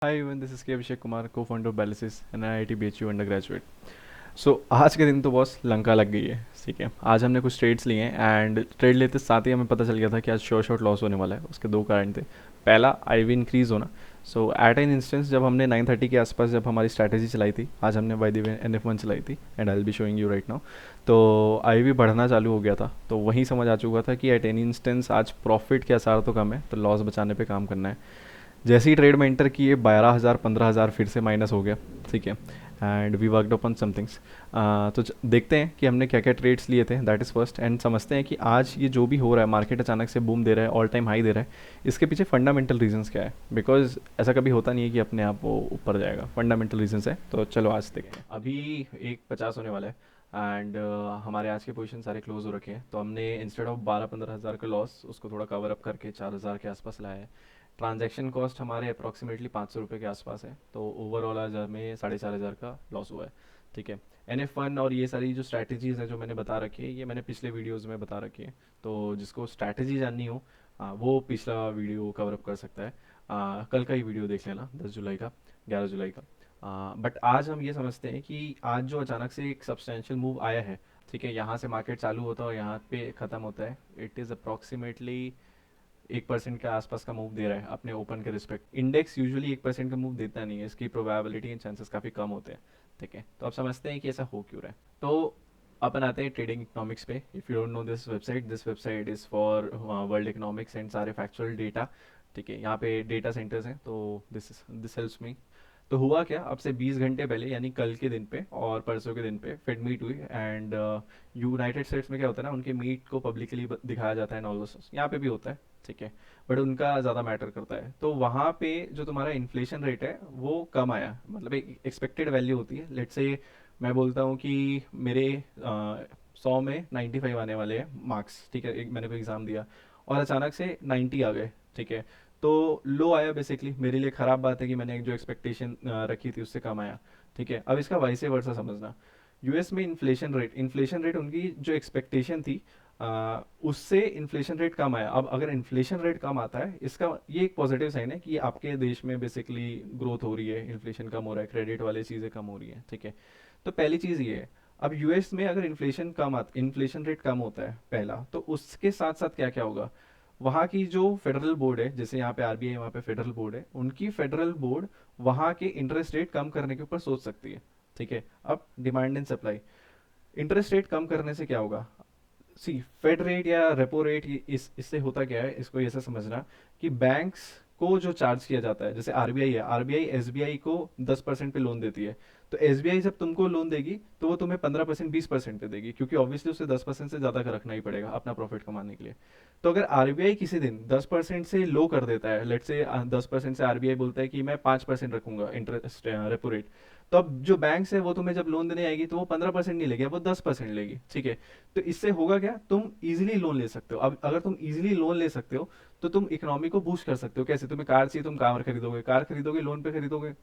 Hi everyone, this is K Abhishek Kumar, co-founder of Balisys and IIT BHU undergraduate. आज के दिन तो boss Lanka लग गई है। ठीक है, आज हमने कुछ ट्रेड्स लिए हैं एंड ट्रेड लेते साथ ही हमें पता चल गया था कि आज शॉर्ट लॉस होने वाला है। उसके दो कारण थे। पहला, आईवी इंक्रीज होना। एट एन इंस्टेंस जब हमने 9:30 के आसपास जब हमारी स्ट्रैटेजी चलाई थी, आज हमने बाय द वे NF1 चलाई थी and I will be showing you right now. तो आईवी बढ़ना चालू हो गया था, तो वहीं समझ आ चुका था कि एट एनी इंस्टेंस आज प्रॉफिट के आसार तो कम है, तो लॉस बचाने पे काम करना है। जैसे ही ट्रेड में एंटर किए 12,000 15,000 फिर से माइनस हो गया। ठीक है, and we worked upon some things. देखते हैं कि हमने क्या क्या ट्रेड्स लिए थे, दैट इज़ फर्स्ट। एंड समझते हैं कि आज ये जो भी हो रहा है, मार्केट अचानक से बूम दे रहा है, ऑल टाइम हाई दे रहा है, इसके पीछे फंडामेंटल रीजंस क्या है। बिकॉज ऐसा कभी होता नहीं है कि अपने आप वो ऊपर जाएगा, फंडामेंटल रीजंस है। तो चलो आज देखते हैं। अभी 1:50 होने वाला है एंड हमारे आज के पोजीशन सारे क्लोज हो रखे हैं। तो हमने इंस्टेड ऑफ 12-15 हज़ार का लॉस, उसको थोड़ा कवर अप करके 4,000 के आसपास लाया है। ट्रांजैक्शन कॉस्ट हमारे अप्रॉक्सीमेटली 500 रुपये के आसपास है, तो ओवरऑल आज हमें 4,500 का लॉस हुआ है। ठीक है, NF1 और ये सारी जो स्ट्रैटेजीज़ हैं जो मैंने बता रखी है, ये मैंने पिछले वीडियोज़ में बता रखी है। तो जिसको स्ट्रैटेजी जाननी हो, वो पिछला वीडियो कवर अप कर सकता है। कल का ही वीडियो देख लेना, 10 जुलाई का, 11 जुलाई का। बट आज हम ये समझते हैं कि आज जो अचानक से एक सब्सटेंशियल मूव आया है, ठीक है, यहाँ से मार्केट चालू होता है और यहाँ पे ख़त्म होता है। इट इज़ अप्रॉक्सीमेटली 1% के आसपास का मूव दे रहा है अपने ओपन के रिस्पेक्ट। इंडेक्स यूजुअली 1% का मूव देता नहीं है, इसकी प्रोबेबिलिटी एंड चांसेस काफ़ी कम होते हैं। ठीक है, तो आप समझते हैं कि ऐसा हो क्यों रहा है। तो अपन आते हैं ट्रेडिंग इकोनॉमिक्स पे। If you don't know this website is for world economics and सारे फैक्चुअल डेटा। ठीक है, यहाँ पे डेटा सेंटर्स हैं, तो दिस हेल्प्स मी। तो हुआ क्या, अब से 20 घंटे पहले यानी कल के दिन पे और परसों के दिन पे फेड मीट हुई एंड यूनाइटेड स्टेट्स में क्या होता है ना, उनके मीट को पब्लिकली दिखाया जाता है, ऑल यहाँ पे भी होता है। ठीक है, बट उनका ज़्यादा मैटर करता है। तो वहाँ पे जो तुम्हारा इन्फ्लेशन रेट है वो कम आया, मतलब एक एक्सपेक्टेड वैल्यू होती है। लेट्स से मैं बोलता हूँ कि मेरे 100 में 95 आने वाले हैं मार्क्स। ठीक है, एक मैंने कोई एग्ज़ाम दिया और अचानक से 90 आ गए। ठीक है, तो लो आया बेसिकली। मेरे लिए ख़राब बात है कि मैंने एक जो एक्सपेक्टेशन रखी थी उससे कम आया। ठीक है, अब इसका वाइस वर्सा समझना। यूएस में इन्फ्लेशन रेट उनकी जो एक्सपेक्टेशन थी, उससे इन्फ्लेशन रेट कम आया। अब अगर इन्फ्लेशन रेट कम आता है, इसका ये एक पॉजिटिव साइन है कि आपके देश में बेसिकली ग्रोथ हो रही है, इन्फ्लेशन कम हो रहा है, क्रेडिट वाली चीज़ें कम हो रही हैं। ठीक है, तो पहली चीज़ ये है। अब यूएस में अगर इन्फ्लेशन रेट कम होता है पहला, तो उसके साथ साथ क्या क्या होगा, वहाँ की जो फेडरल बोर्ड है, जैसे यहाँ पे आरबीआई, वहाँ पे फेडरल बोर्ड है, उनकी फेडरल बोर्ड वहाँ के इंटरेस्ट रेट कम करने के ऊपर सोच सकती है। ठीक है, अब demand and supply. Interest rate कम करने से क्या होगा, सी फेड रेट या रेपो रेट, इससे होता क्या है, इसको ऐसा समझना कि बैंक्स को जो चार्ज किया जाता है, जैसे आरबीआई है, आरबीआई एसबीआई को 10% पे लोन देती है। तो एसबीआई जब तुमको लोन देगी तो वो तुम्हें 15% 20% पे देगी, क्योंकि ऑब्वियसली उसे 10% से ज़्यादा का रखना ही पड़ेगा अपना प्रॉफिट कमाने के लिए। तो अगर आरबीआई किसी दिन 10% से लो कर देता है, लेट से 10% से आरबीआई बोलता है कि मैं 5% रखूंगा इंटरेस्ट रेपो रेट, तो अब जो बैंक्स है वो तुम्हें जब लोन देने आएगी तो वो 15% नहीं लेगी, वो 10% लेगी। ठीक है, तो इससे होगा क्या, तुम इजीली लोन ले सकते हो। अब अगर तुम इजीली लोन ले सकते हो तो तुम इकोनॉमी को बूस्ट कर सकते हो। कैसे, तुम्हें कार चाहिए, तुम कार खरीदोगे लोन पे खरीदोगे,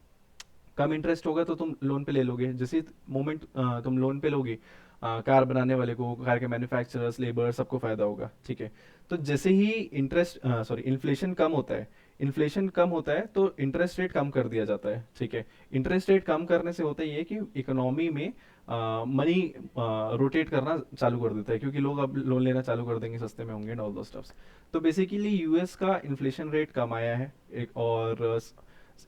कम इंटरेस्ट होगा तो तुम लोन पे ले लोगे। जैसे मोमेंट तुम लोन पे लोगे, कार बनाने वाले को, कार के मैन्युफैक्चरर्स, लेबर, सबको फायदा होगा। ठीक है, तो जैसे ही इन्फ्लेशन कम होता है तो इंटरेस्ट रेट कम कर दिया जाता है। ठीक है, इंटरेस्ट रेट कम करने से होता ये कि इकोनॉमी में मनी रोटेट करना चालू कर देता है, क्योंकि लोग अब लोन लेना चालू कर देंगे, सस्ते में होंगे एंड ऑल दो स्टफ्स। तो बेसिकली यूएस का इन्फ्लेशन रेट कम आया है, एक और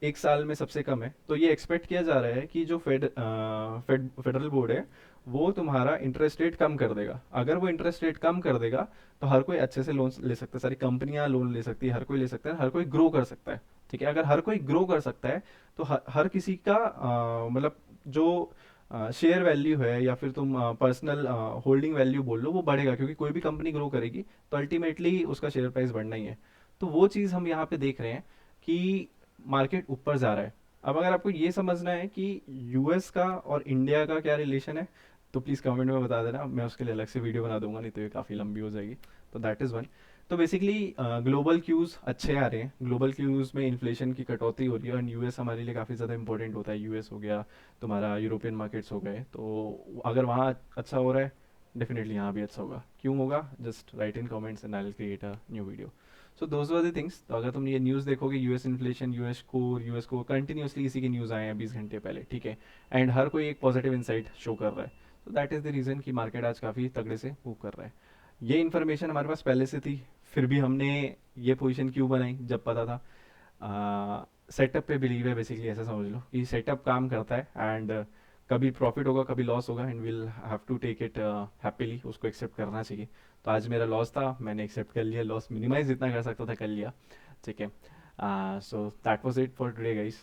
एक साल में सबसे कम है। तो ये एक्सपेक्ट किया जा रहा है कि जो फेडरल बोर्ड है वो तुम्हारा इंटरेस्ट रेट कम कर देगा। अगर वो इंटरेस्ट रेट कम कर देगा तो हर कोई अच्छे से लोन ले सकता है, सारी कंपनियां लोन ले सकती है, हर कोई ले सकता है, हर कोई ग्रो कर सकता है। ठीक है, अगर हर कोई ग्रो कर सकता है तो हर किसी का मतलब जो शेयर वैल्यू है या फिर तुम पर्सनल होल्डिंग वैल्यू बोल लो, वो बढ़ेगा, क्योंकि कोई भी कंपनी ग्रो करेगी तो अल्टीमेटली उसका शेयर प्राइस बढ़ना ही है। तो वो चीज़ हम यहाँ पे देख रहे हैं कि मार्केट ऊपर जा रहा है। अब अगर आपको ये समझना है कि यूएस का और इंडिया का क्या रिलेशन है, तो प्लीज़ कमेंट में बता देना, मैं उसके लिए अलग से वीडियो बना दूंगा, नहीं तो ये काफ़ी लंबी हो जाएगी। तो दैट इज़ वन। तो बेसिकली ग्लोबल क्यूज़ अच्छे आ रहे हैं, ग्लोबल क्यूज़ में इन्फ्लेशन की कटौती हो रही है, और यूएस हमारे लिए काफ़ी ज़्यादा इंपॉर्टेंट होता है। यूएस हो गया, तुम्हारा यूरोपियन मार्केट्स हो गए, तो अगर वहाँ अच्छा हो रहा है, डेफिनेटली यहाँ भी अच्छा होगा। क्यों होगा, just right in comments and I will create a new video. So those were the things. तो अगर तुम ये न्यूज़ देखोगे, यूएस इन्फ्लेशन, यूएस को कंटिन्यूसली इसी के न्यूज़ आए हैं 20 घंटे पहले, ठीक है, एंड हर कोई एक पॉजिटिव इंसाइट शो कर रहा है। तो दैट इज़ द रीज़न कि मार्केट आज काफ़ी तगड़े से मूव कर रहा है। ये इन्फॉर्मेशन हमारे पास पहले से थी, फिर भी हमने ये पोजीशन क्यों बनाई जब पता था। सेटअप पे बिलीव है बेसिकली, ऐसा समझ लो कि सेटअप काम करता है, एंड कभी प्रॉफिट होगा कभी लॉस होगा, and will have to take it happily, उसको एक्सेप्ट करना चाहिए। तो आज मेरा लॉस था, मैंने एक्सेप्ट कर लिया, लॉस मिनिमाइज जितना कर सकता था कर लिया, ठीक है। So that was it for today guys.